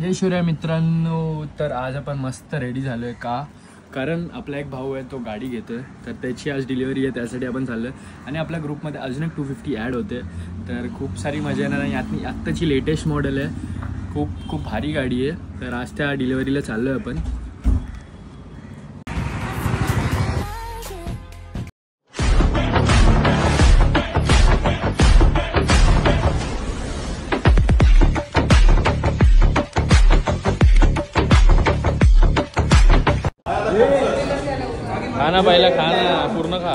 जय शिवराय मित्रांनो. तर आज आपण मस्त रेडी झालोय का, कारण आपला एक भाऊ आहे तो गाडी घेतोय, तर त्याची आज डिलिव्हरी आहे, त्यासाठी आपण चाललोय. आणि आपल्या ग्रुपमध्ये अजून एक 250 ॲड होते, तर खूप सारी मजा येणार. आणि आत्ताची लेटेस्ट मॉडेल आहे, खूप खूप भारी गाडी आहे. तर आज त्या डिलिव्हरीला चाललोय आपण. खाना पहिला, खाना पूर्ण खा.